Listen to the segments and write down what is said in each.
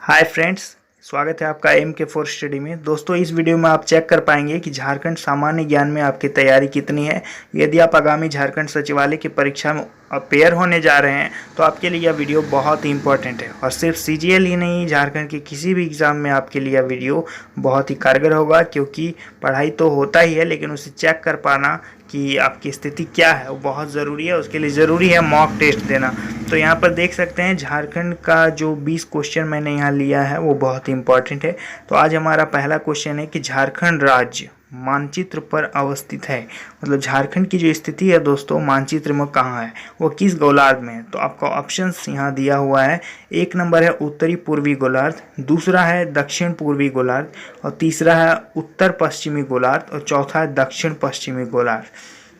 Hi friends, स्वागत है आपका MK4 स्टडी में। दोस्तों, इस वीडियो में आप चेक कर पाएंगे कि झारखंड सामान्य ज्ञान में आपकी तैयारी कितनी है। यदि आप आगामी झारखंड सचिवालय की परीक्षा में अपेयर होने जा रहे हैं तो आपके लिए यह वीडियो बहुत ही इंपॉर्टेंट है। और सिर्फ CGL ही नहीं, झारखंड के किसी भी एग्ज़ाम में आपके लिए यह वीडियो बहुत ही कारगर होगा, क्योंकि पढ़ाई तो होता ही है लेकिन उसे चेक कर पाना कि आपकी स्थिति क्या है वो बहुत ज़रूरी है। उसके लिए ज़रूरी है मॉक टेस्ट देना। तो यहाँ पर देख सकते हैं झारखंड का जो 20 क्वेश्चन मैंने यहाँ लिया है वो बहुत ही इंपॉर्टेंट है। तो आज हमारा पहला क्वेश्चन है कि झारखंड राज्य मानचित्र पर अवस्थित है, मतलब झारखंड की जो स्थिति है दोस्तों मानचित्र में कहाँ है, वो किस गोलार्ध में है। तो आपका ऑप्शंस यहाँ दिया हुआ है। एक नंबर है उत्तरी पूर्वी गोलार्ध, दूसरा है दक्षिण पूर्वी गोलार्ध, और तीसरा है उत्तर पश्चिमी गोलार्ध, और चौथा है दक्षिण पश्चिमी गोलार्ध।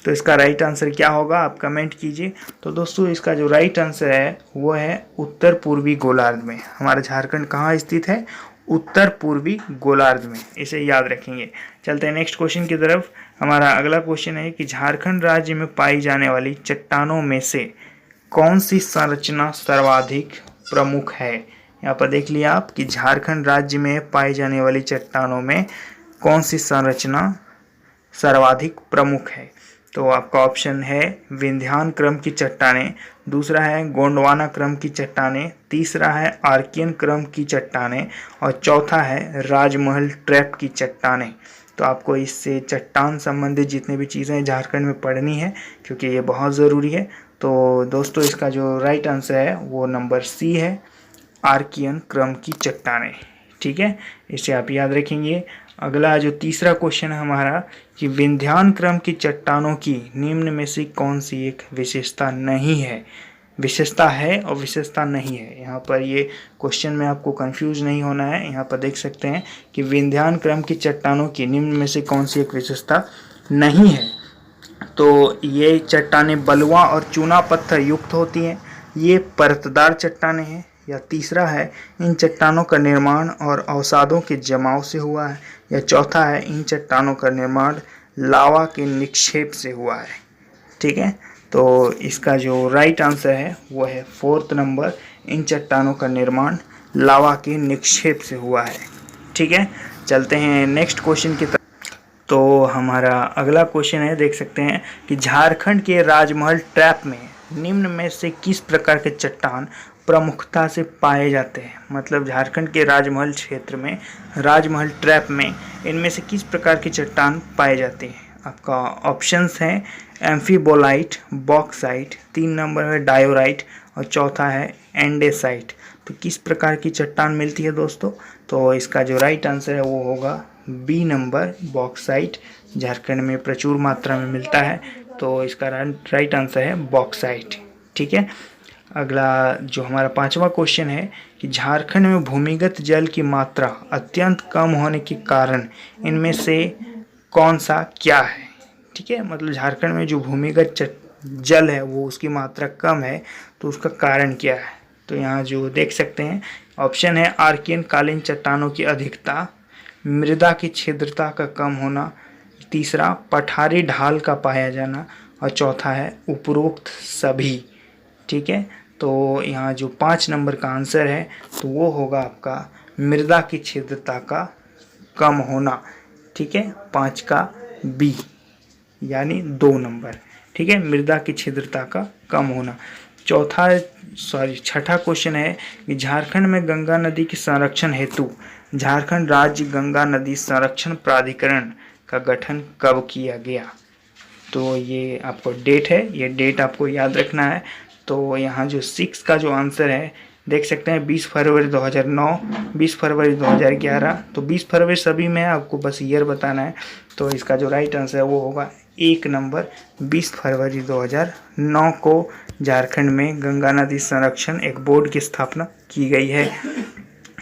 तो इसका राइट आंसर क्या होगा आप कमेंट कीजिए। तो दोस्तों, इसका जो राइट आंसर है वो है उत्तर पूर्वी गोलार्ध में। हमारा झारखंड कहाँ स्थित है? उत्तर पूर्वी गोलार्ध में। इसे याद रखेंगे। चलते हैं नेक्स्ट क्वेश्चन की तरफ। हमारा अगला क्वेश्चन है कि झारखंड राज्य में पाई जाने वाली चट्टानों में से कौन सी संरचना सर्वाधिक प्रमुख है। यहाँ पर देख लिया आप कि झारखंड राज्य में पाई जाने वाली चट्टानों में कौन सी संरचना सर्वाधिक प्रमुख है। तो आपका ऑप्शन है विंध्यान क्रम की चट्टानें, दूसरा है गोंडवाना क्रम की चट्टानें, तीसरा है आर्कियन क्रम की चट्टानें, और चौथा है राजमहल ट्रैप की चट्टानें। तो आपको इससे चट्टान संबंधित जितनी भी चीज़ें झारखंड में पढ़नी है, क्योंकि ये बहुत ज़रूरी है। तो दोस्तों, इसका जो राइट आंसर है वो नंबर सी है, आर्कियन क्रम की चट्टानें। ठीक है, इसे आप याद रखेंगे। अगला जो तीसरा क्वेश्चन है हमारा कि विंध्यान क्रम की चट्टानों की निम्न में से कौन सी एक विशेषता नहीं है। विशेषता है और विशेषता नहीं है। यहाँ पर ये क्वेश्चन में आपको कंफ्यूज नहीं होना है। यहाँ पर देख सकते हैं कि विंध्यान क्रम की चट्टानों की निम्न में से कौन सी एक विशेषता नहीं है। तो ये चट्टानें बलुआ और चूना पत्थर युक्त होती हैं, ये परतदार चट्टानें हैं, या तीसरा है इन चट्टानों का निर्माण और अवसादों के जमाव से हुआ है, या चौथा है इन चट्टानों का निर्माण लावा के निक्षेप से हुआ है। ठीक है, तो इसका जो राइट आंसर है वो है फोर्थ नंबर, इन चट्टानों का निर्माण लावा के निक्षेप से हुआ है। ठीक है, चलते हैं नेक्स्ट क्वेश्चन की तरफ। तो हमारा अगला क्वेश्चन है, देख सकते हैं कि झारखंड के राजमहल ट्रैप में निम्न में से किस प्रकार के चट्टान प्रमुखता से पाए जाते हैं। मतलब झारखंड के राजमहल क्षेत्र में, राजमहल ट्रैप में इनमें से किस प्रकार की चट्टान पाए जाते हैं। आपका ऑप्शंस हैं एम्फीबोलाइट, बॉक्साइट, 3 नंबर है डायोराइट, और चौथा है एंडेसाइट। तो किस प्रकार की चट्टान मिलती है दोस्तों? तो इसका जो राइट आंसर है वो होगा बी नंबर, बॉक्साइट। झारखंड में प्रचुर मात्रा में मिलता है, तो इसका राइट आंसर है बॉक्साइट। ठीक है, अगला जो हमारा पांचवा क्वेश्चन है कि झारखंड में भूमिगत जल की मात्रा अत्यंत कम होने के कारण इनमें से कौन सा क्या है। ठीक है, मतलब झारखंड में जो भूमिगत जल है वो उसकी मात्रा कम है, तो उसका कारण क्या है। तो यहाँ जो देख सकते हैं ऑप्शन है आर्कियन कालीन चट्टानों की अधिकता, मृदा की छिद्रता का कम होना, तीसरा पठारी ढाल का पाया जाना, और चौथा है उपरोक्त सभी। ठीक है, तो यहाँ जो 5 नंबर का आंसर है तो वो होगा आपका मृदा की छिद्रता का कम होना। ठीक है, 5 का बी यानी 2 नंबर। ठीक है, मृदा की छिद्रता का कम होना। छठा क्वेश्चन है कि झारखंड में गंगा नदी के संरक्षण हेतु झारखंड राज्य गंगा नदी संरक्षण प्राधिकरण का गठन कब किया गया। तो ये आपको डेट है, ये डेट आपको याद रखना है। तो यहाँ जो 6 का जो आंसर है देख सकते हैं 20 फरवरी 2009, 20 फरवरी 2011। तो 20 फरवरी सभी में आपको बस ईयर बताना है। तो इसका जो राइट आंसर है वो होगा 1 नंबर, 20 फरवरी 2009 को झारखंड में गंगा नदी संरक्षण एक बोर्ड की स्थापना की गई है।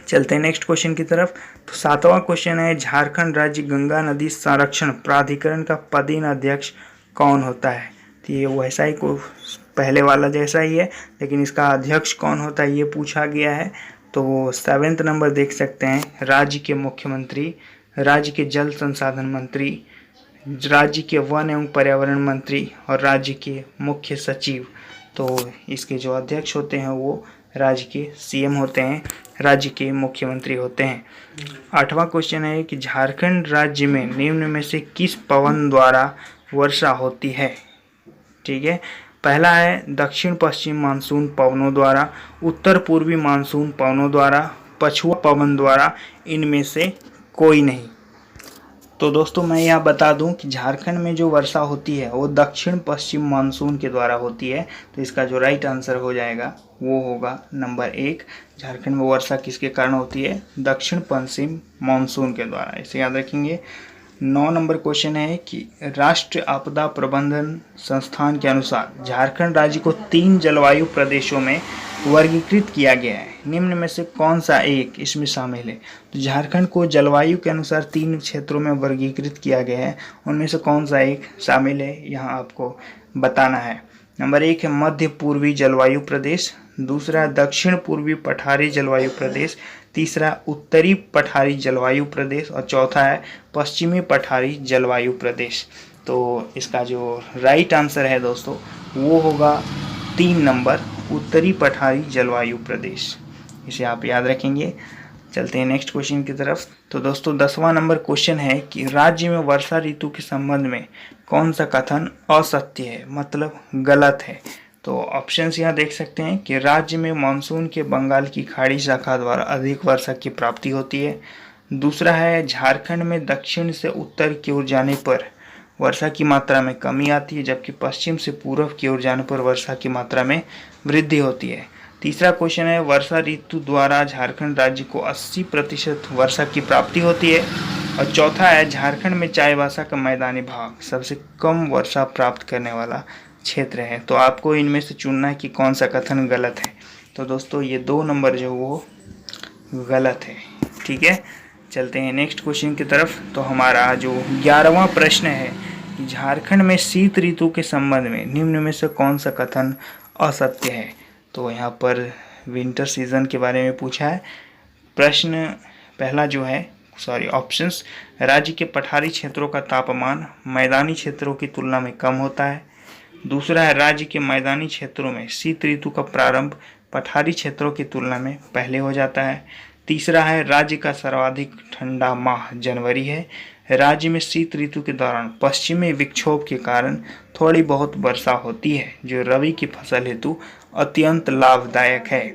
चलते हैं नेक्स्ट क्वेश्चन की तरफ। तो 7वां क्वेश्चन है झारखंड राज्य गंगा नदी संरक्षण प्राधिकरण का पदेन अध्यक्ष कौन होता है। तो ये वैसा ही को पहले वाला जैसा ही है, लेकिन इसका अध्यक्ष कौन होता है ये पूछा गया है। तो 7वां नंबर देख सकते हैं राज्य के मुख्यमंत्री, राज्य के जल संसाधन मंत्री, राज्य के वन एवं पर्यावरण मंत्री, और राज्य के मुख्य सचिव। तो इसके जो अध्यक्ष होते हैं वो राज्य के सीएम होते हैं, राज्य के मुख्यमंत्री होते हैं। 8वां क्वेश्चन है कि झारखंड राज्य में निम्न में से किस पवन द्वारा वर्षा होती है। ठीक है, पहला है दक्षिण पश्चिम मानसून पवनों द्वारा, उत्तर पूर्वी मानसून पवनों द्वारा, पछुआ पवन द्वारा, इनमें से कोई नहीं। तो दोस्तों मैं यहाँ बता दूं कि झारखंड में जो वर्षा होती है वो दक्षिण पश्चिम मानसून के द्वारा होती है। तो इसका जो राइट आंसर हो जाएगा वो होगा नंबर 1। झारखंड में वर्षा किसके कारण होती है? दक्षिण पश्चिम मानसून के द्वारा, इसे याद रखेंगे। 9 नंबर क्वेश्चन है कि राष्ट्रीय आपदा प्रबंधन संस्थान के अनुसार झारखंड राज्य को 3 जलवायु प्रदेशों में वर्गीकृत किया गया है, निम्न में से कौन सा एक इसमें शामिल है? तो झारखंड को जलवायु के अनुसार 3 क्षेत्रों में वर्गीकृत किया गया है, उनमें से कौन सा एक शामिल है यहाँ आपको बताना है। नंबर 1 है मध्य पूर्वी जलवायु प्रदेश, दूसरा दक्षिण पूर्वी पठारी जलवायु प्रदेश, तीसरा उत्तरी पठारी जलवायु प्रदेश और चौथा है पश्चिमी पठारी जलवायु प्रदेश। तो इसका जो राइट आंसर है दोस्तों वो होगा 3 नंबर, उत्तरी पठारी जलवायु प्रदेश। इसे आप याद रखेंगे। चलते हैं नेक्स्ट क्वेश्चन की तरफ। तो दोस्तों 10वां नंबर क्वेश्चन है कि राज्य में वर्षा ऋतु के संबंध में कौन सा कथन असत्य है, मतलब गलत है? तो ऑप्शंस यहाँ देख सकते हैं कि राज्य में मानसून के बंगाल की खाड़ी शाखा द्वारा अधिक वर्षा की प्राप्ति होती है। दूसरा है झारखंड में दक्षिण से उत्तर की ओर जाने पर वर्षा की मात्रा में कमी आती है, जबकि पश्चिम से पूर्व की ओर जाने पर वर्षा की मात्रा में वृद्धि होती है। तीसरा क्वेश्चन है वर्षा ऋतु द्वारा झारखंड राज्य को 80% वर्षा की प्राप्ति होती है। और चौथा है झारखंड में चाईबासा का मैदानी भाग सबसे कम वर्षा प्राप्त करने वाला क्षेत्र है। तो आपको इनमें से चुनना है कि कौन सा कथन गलत है। तो दोस्तों ये 2 नंबर जो वो गलत है। ठीक है, चलते हैं नेक्स्ट क्वेश्चन की तरफ। तो हमारा जो 11वां प्रश्न है कि झारखंड में शीत ऋतु के संबंध में निम्न में से कौन सा कथन असत्य है? तो यहाँ पर विंटर सीजन के बारे में पूछा है। प्रश्न पहला जो है ऑप्शंस, राज्य के पठारी क्षेत्रों का तापमान मैदानी क्षेत्रों की तुलना में कम होता है। दूसरा है राज्य के मैदानी क्षेत्रों में शीत ऋतु का प्रारंभ पठारी क्षेत्रों की तुलना में पहले हो जाता है। तीसरा है राज्य का सर्वाधिक ठंडा माह जनवरी है। राज्य में शीत ऋतु के दौरान पश्चिमी विक्षोभ के कारण थोड़ी बहुत वर्षा होती है, जो रबी की फसल हेतु अत्यंत लाभदायक है।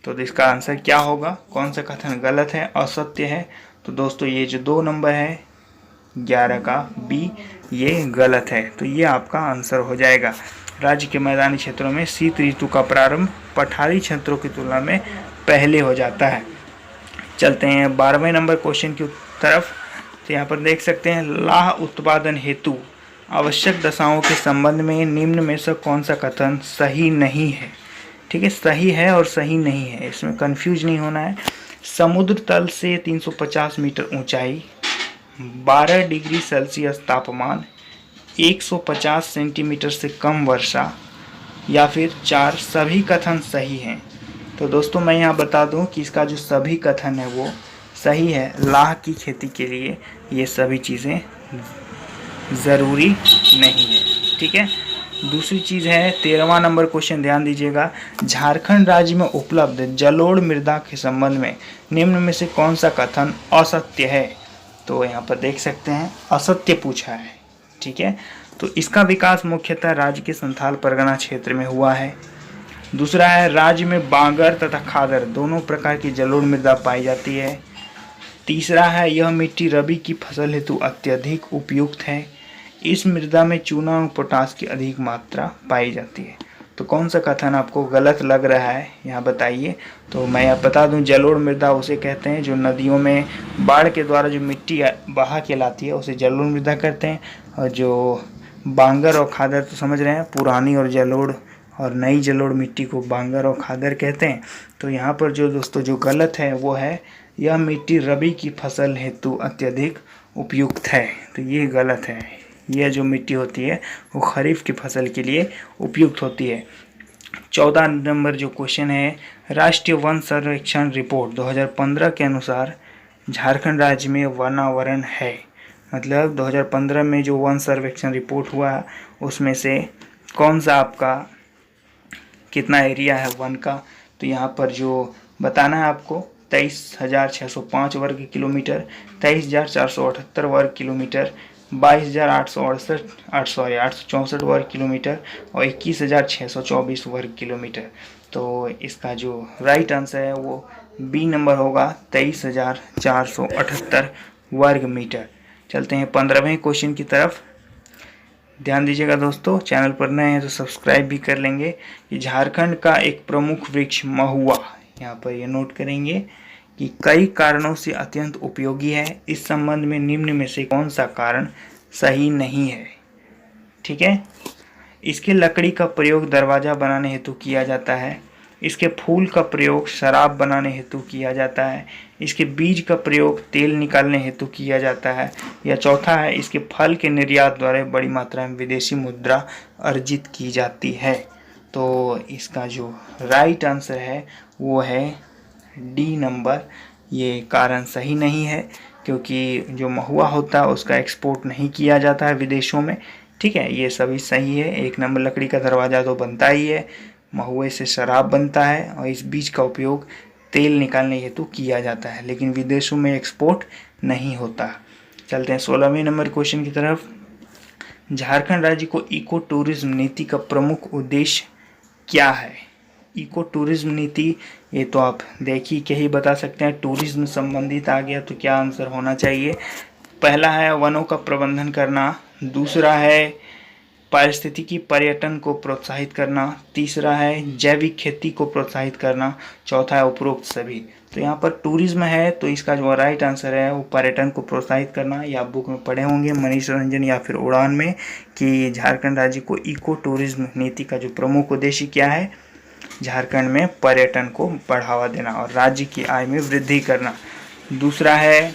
तो इसका आंसर क्या होगा? कौन सा कथन गलत है, असत्य है? तो दोस्तों ये जो 2 नंबर है 11 का बी, ये गलत है। तो ये आपका आंसर हो जाएगा। राज्य के मैदानी क्षेत्रों में शीत ऋतु का प्रारंभ पठारी क्षेत्रों की तुलना में पहले हो जाता है। चलते हैं 12वें नंबर क्वेश्चन की तरफ। तो यहाँ पर देख सकते हैं लाह उत्पादन हेतु आवश्यक दशाओं के संबंध में निम्न में से कौन सा कथन सही नहीं है? ठीक है, सही है और सही नहीं है, इसमें कंफ्यूज नहीं होना है। समुद्र तल से 350 मीटर ऊंचाई, 12 डिग्री सेल्सियस तापमान, 150 सेंटीमीटर से कम वर्षा, या फिर 4 सभी कथन सही हैं। तो दोस्तों मैं यहाँ बता दूँ कि इसका जो सभी कथन है वो सही है। लाह की खेती के लिए ये सभी चीज़ें ज़रूरी नहीं है। ठीक है, दूसरी चीज़ है 13वां नंबर क्वेश्चन, ध्यान दीजिएगा। झारखंड राज्य में उपलब्ध जलोढ़ मृदा के संबंध में निम्न में से कौन सा कथन असत्य है? तो यहाँ पर देख सकते हैं असत्य पूछा है। ठीक है, तो इसका विकास मुख्यतः राज्य के संथाल परगना क्षेत्र में हुआ है। दूसरा है राज्य में बांगर तथा खादर दोनों प्रकार की जलोढ़ मृदा पाई जाती है। तीसरा है यह मिट्टी रबी की फसल हेतु अत्यधिक उपयुक्त है। इस मृदा में चूना और पोटास की अधिक मात्रा पाई जाती है। तो कौन सा कथन आपको गलत लग रहा है यहाँ बताइए। तो मैं यहाँ बता दूं जलोढ़ मृदा उसे कहते हैं जो नदियों में बाढ़ के द्वारा जो मिट्टी बहा के लाती है उसे जलोढ़ मृदा कहते हैं। और जो बांगर और खादर तो समझ रहे हैं, पुरानी और जलोढ़ और नई जलोढ़ मिट्टी को बांगर और खादर कहते हैं। तो यहाँ पर जो दोस्तों जो गलत है वो है यह मिट्टी रबी की फसल हेतु अत्यधिक उपयुक्त है। तो ये गलत है, यह जो मिट्टी होती है वो खरीफ की फसल के लिए उपयुक्त होती है। 14 नंबर जो क्वेश्चन है, राष्ट्रीय वन सर्वेक्षण रिपोर्ट 2015 के अनुसार झारखंड राज्य में वनावरण है। मतलब 2015 में जो वन सर्वेक्षण रिपोर्ट हुआ उसमें से कौन सा आपका कितना एरिया है वन का? तो यहाँ पर जो बताना है आपको 23,605 वर्ग किलोमीटर, 23,478 वर्ग किलोमीटर, 22,864 वर्ग किलोमीटर और 21,624 वर्ग किलोमीटर। तो इसका जो राइट आंसर है वो बी नंबर होगा, 23,478 वर्ग मीटर। चलते हैं 15वें क्वेश्चन की तरफ। ध्यान दीजिएगा दोस्तों, चैनल पर नए हैं तो सब्सक्राइब भी कर लेंगे। कि झारखंड का एक प्रमुख वृक्ष महुआ, यहाँ पर ये नोट करेंगे कि कई कारणों से अत्यंत उपयोगी है। इस संबंध में निम्न में से कौन सा कारण सही नहीं है? ठीक है, इसके लकड़ी का प्रयोग दरवाजा बनाने हेतु किया जाता है। इसके फूल का प्रयोग शराब बनाने हेतु किया जाता है। इसके बीज का प्रयोग तेल निकालने हेतु किया जाता है। या चौथा है, इसके फल के निर्यात द्वारा बड़ी मात्रा में विदेशी मुद्रा अर्जित की जाती है। तो इसका जो राइट आंसर है वो है डी नंबर। ये कारण सही नहीं है, क्योंकि जो महुआ होता है उसका एक्सपोर्ट नहीं किया जाता है विदेशों में। ठीक है, ये सभी सही है। 1 नंबर, लकड़ी का दरवाजा तो बनता ही है, महुए से शराब बनता है और इस बीज का उपयोग तेल निकालने हेतु किया जाता है, लेकिन विदेशों में एक्सपोर्ट नहीं होता। चलते हैं 16वें नंबर क्वेश्चन की तरफ। झारखंड राज्य को इको टूरिज्म नीति का प्रमुख उद्देश्य क्या है? इको टूरिज्म नीति, ये तो आप देखिए के ही बता सकते हैं। टूरिज्म संबंधित आ गया तो क्या आंसर होना चाहिए? पहला है वनों का प्रबंधन करना, दूसरा है पारिस्थितिकी पर्यटन को प्रोत्साहित करना, तीसरा है जैविक खेती को प्रोत्साहित करना, चौथा है उपरोक्त सभी। तो यहाँ पर टूरिज्म है तो इसका जो राइट आंसर है वो पर्यटन को प्रोत्साहित करना। या आप बुक में पढ़े होंगे मनीष रंजन या फिर उड़ान में कि झारखंड राज्य को इको टूरिज्म नीति का जो प्रमुख उद्देश्य क्या है? झारखंड में पर्यटन को बढ़ावा देना और राज्य की आय में वृद्धि करना। दूसरा है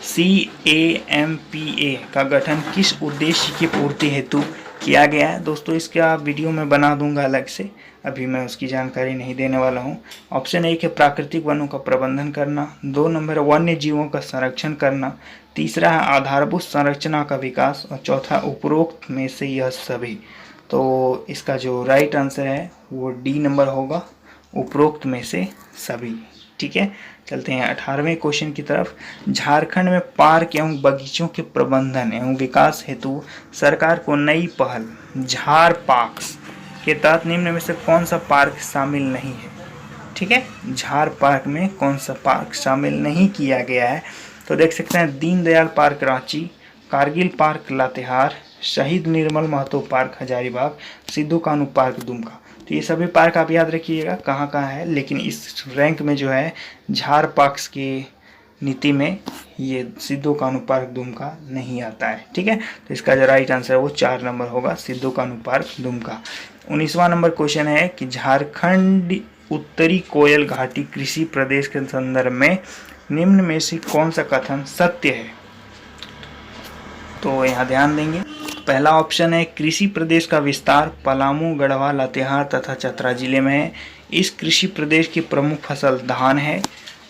CAMPA का गठन किस उद्देश्य की पूर्ति हेतु किया गया है? दोस्तों इसका वीडियो मैं बना दूंगा अलग से, अभी मैं उसकी जानकारी नहीं देने वाला हूं। ऑप्शन 1 है प्राकृतिक वनों का प्रबंधन करना, 2 नंबर वन्य जीवों का संरक्षण करना, तीसरा है आधारभूत संरचना का विकास और चौथा उपरोक्त में से यह सभी। तो इसका जो राइट आंसर है वो डी नंबर होगा, उपरोक्त में से सभी। ठीक है, चलते हैं 18वें क्वेश्चन की तरफ। झारखंड में पार्क एवं बगीचों के प्रबंधन एवं विकास हेतु सरकार को नई पहल झार पार्क्स के तहत निम्न में से कौन सा पार्क शामिल नहीं है? ठीक है, झार पार्क में कौन सा पार्क शामिल नहीं किया गया है? तो देख सकते हैं दीनदयाल पार्क रांची, कारगिल पार्क लातेहार, शहीद निर्मल महतो पार्क हजारीबाग, सिद्धू कान्हू पार्क दुमका। तो ये सभी पार्क आप याद रखिएगा कहाँ कहाँ है, लेकिन इस रैंक में जो है झार पार्क्स की नीति में ये सिद्धू कान्हू पार्क दुमका नहीं आता है। ठीक है, तो इसका जो राइट आंसर है वो 4 नंबर होगा, सिद्धू कान्हू पार्क दुमका। 19वां नंबर क्वेश्चन है कि झारखंड उत्तरी कोयल घाटी कृषि प्रदेश के संदर्भ में निम्न में से कौन सा कथन सत्य है? तो यहाँ ध्यान देंगे। पहला ऑप्शन है कृषि प्रदेश का विस्तार पलामू, गढ़वा, लातेहार तथा चतरा जिले में है। इस कृषि प्रदेश की प्रमुख फसल धान है।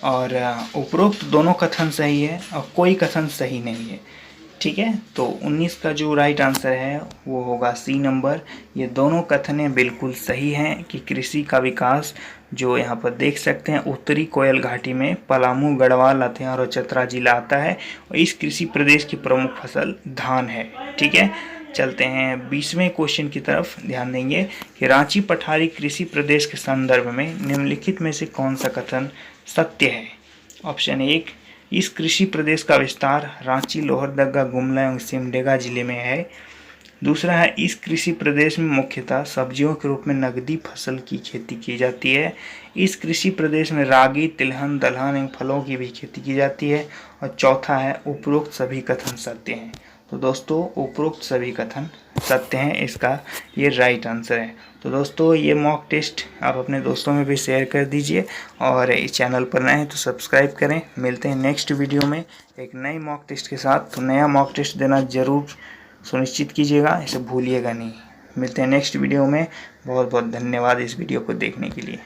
और उपरोक्त दोनों कथन सही है और कोई कथन सही नहीं है। ठीक है, तो 19 का जो राइट आंसर है वो होगा सी नंबर। ये दोनों कथनें बिल्कुल सही हैं कि कृषि का विकास जो यहाँ पर देख सकते हैं उत्तरी कोयल घाटी में पलामू, गढ़वा, लातेहार और चतरा जिला आता है और इस कृषि प्रदेश की प्रमुख फसल धान है। ठीक है, चलते हैं 20वें क्वेश्चन की तरफ। ध्यान देंगे कि रांची पठारी कृषि प्रदेश के संदर्भ में निम्नलिखित में से कौन सा कथन सत्य है? ऑप्शन 1, इस कृषि प्रदेश का विस्तार रांची, लोहरदगा, गुमला एवं सिमडेगा जिले में है। दूसरा है इस कृषि प्रदेश में मुख्यतः सब्जियों के रूप में नकदी फसल की खेती की जाती है। इस कृषि प्रदेश में रागी, तिलहन, दलहन एवं फलों की भी खेती की जाती है। और चौथा है उपरोक्त सभी कथन सत्य हैं। तो दोस्तों उपरोक्त सभी कथन सत्य हैं, इसका ये राइट आंसर है। तो दोस्तों ये मॉक टेस्ट आप अपने दोस्तों में भी शेयर कर दीजिए और इस चैनल पर नए हैं तो सब्सक्राइब करें। मिलते हैं नेक्स्ट वीडियो में एक नई मॉक टेस्ट के साथ। तो नया मॉक टेस्ट देना ज़रूर सुनिश्चित कीजिएगा, इसे भूलिएगा नहीं। मिलते हैं नेक्स्ट वीडियो में। बहुत बहुत धन्यवाद इस वीडियो को देखने के लिए।